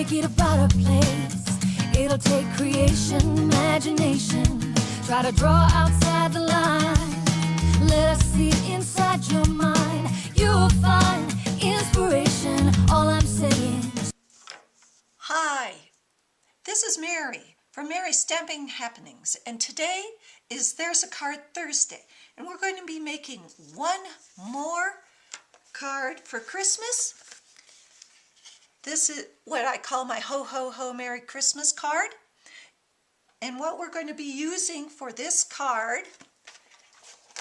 make it a better place. It'll take creation, imagination. Try to draw outside the line. Let us see inside your mind. You'll find inspiration. All I'm saying. Hi, this is Mary from Mary's Stamping Happenings, and today is There's a Card Thursday, and we're going to be making one more card for Christmas. This is what I call my Ho Merry Christmas card, and what we're going to be using for this card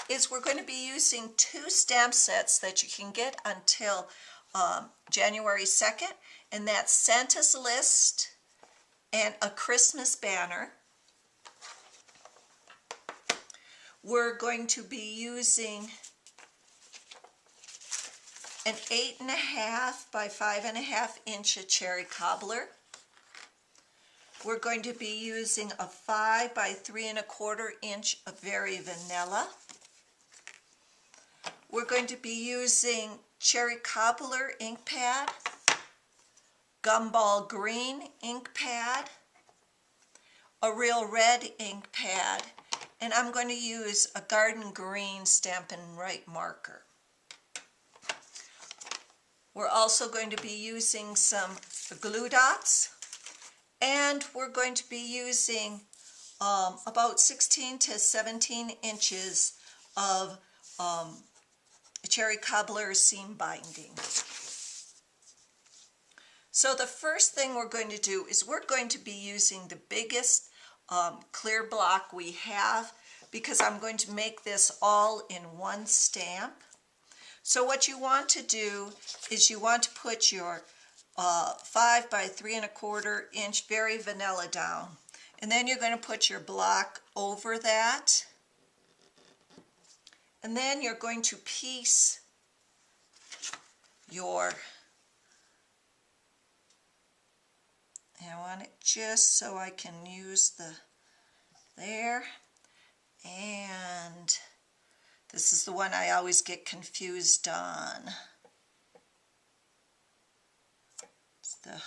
is we're going to be using 2 stamp sets that you can get until January 2nd, and that's Santa's List and a Christmas banner. We're going to be using an 8.5 by 5.5 inch cherry cobbler. We're going to be using a 5 by 3.25 inch of Very Vanilla. We're going to be using cherry cobbler ink pad, Gumball green ink pad, a real red ink pad, and I'm going to use a garden green Stampin' Up marker. We're also going to be using some glue dots, and we're going to be using about 16 to 17 inches of cherry cobbler seam binding. So the first thing we're going to do is we're going to be using the biggest clear block we have, because I'm going to make this all in one stamp. So what you want to do is you want to put your 5 by 3.25 inch Very Vanilla down, and then you're going to put your block over that, and then you're going to piece your, and I want it just so I can use the there, and this is the one I always get confused on. It's the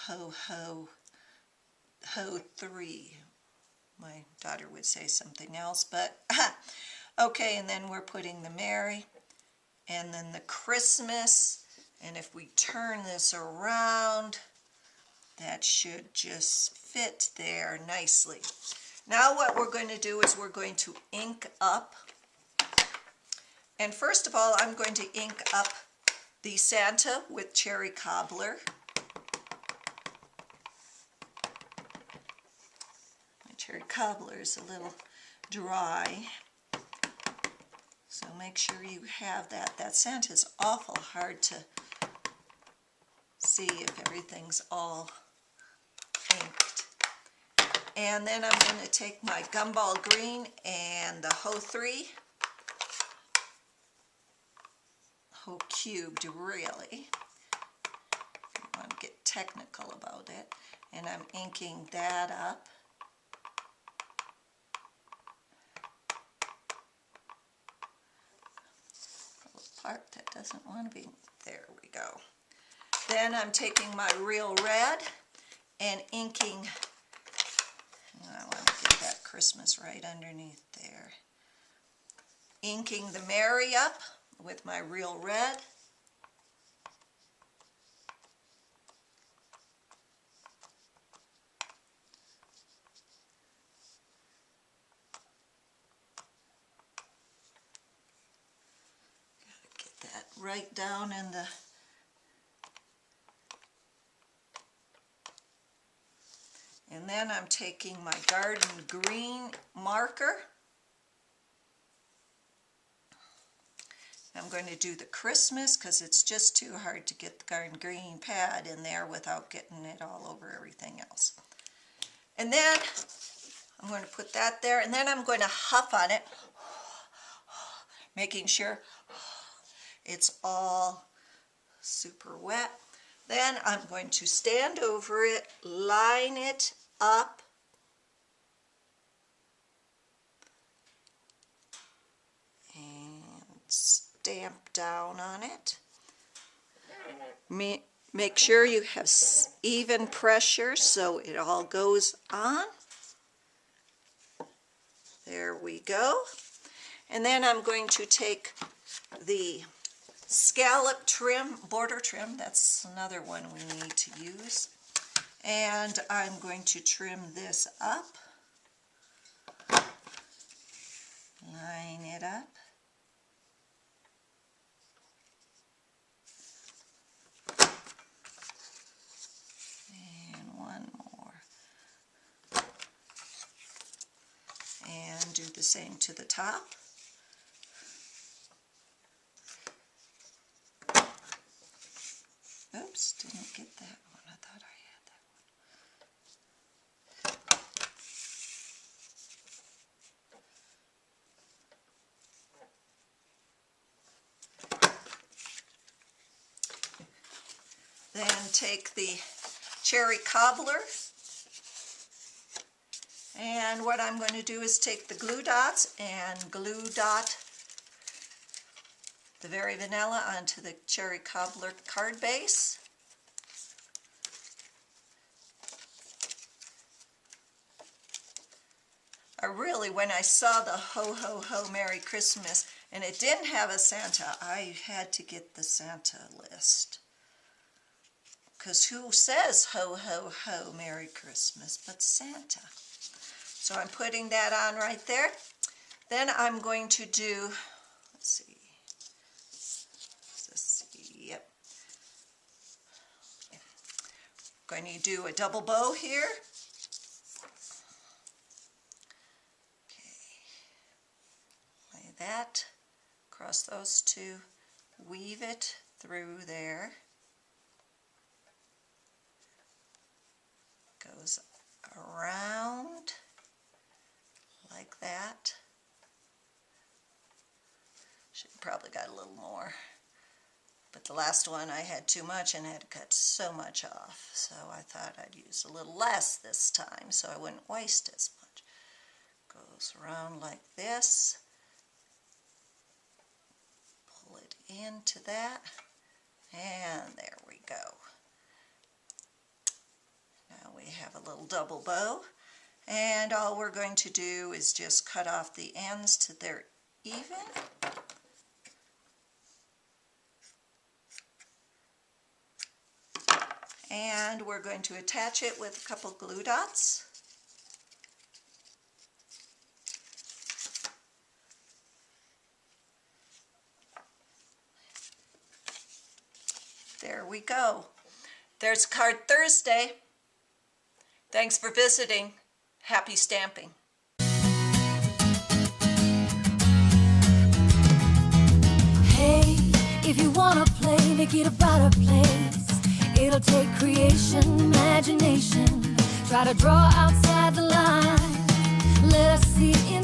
Ho3. My daughter would say something else, but okay, and then we're putting the Merry, and then the Christmas, and if we turn this around, that should just fit there nicely. Now what we're going to do is we're going to ink up. And first of all, I'm going to ink up the Santa with cherry cobbler. My cherry cobbler is a little dry, so make sure you have that. That Santa's awful hard to see if everything's all inked. And then I'm going to take my Gumball green and the Ho3, Ho cubed really, if you want to get technical about it, and I'm inking that up. The part that doesn't want to be, there we go. Then I'm taking my real red and inking, I want to get that Christmas right underneath there. Inking the Merry up with my real red. Gotta get that right down in the, and then I'm taking my garden green marker. I'm going to do the Christmas because it's just too hard to get the garden green pad in there without getting it all over everything else. And then I'm going to put that there, and then I'm going to huff on it, making sure it's all super wet. Then I'm going to stand over it, line it up, and stamp down on it. Make sure you have even pressure so it all goes on. There we go. And then I'm going to take the scallop trim, border trim, that's another one we need to use. And I'm going to trim this up. Line it up. And one more. And do the same to the top. Oops, didn't get that one. I thought I had that one. Then take the cherry cobbler. And what I'm going to do is take the glue dots and glue dot the very vanilla onto the cherry cobbler card base. When I saw the Ho Merry Christmas and it didn't have a Santa, I had to get the Santa list. Because who says ho Merry Christmas but Santa? So I'm putting that on right there. Then I'm going to do, let's see. Yep. Going to do a double bow here. Okay. Lay that across those two. Weave it through there. Goes around like that. Should probably got a little more. But the last one I had too much and had to cut so much off. So I thought I'd use a little less this time so I wouldn't waste as much. Goes around like this. Pull it into that. And there we go. Now we have a little double bow. And all we're going to do is just cut off the ends till they're even. And we're going to attach it with a couple glue dots. There we go. There's Card Thursday. Thanks for visiting. Happy stamping. Hey, if you wanna play, make it a brighter place. It'll take creation, imagination. Try to draw outside the line. Let us see inside.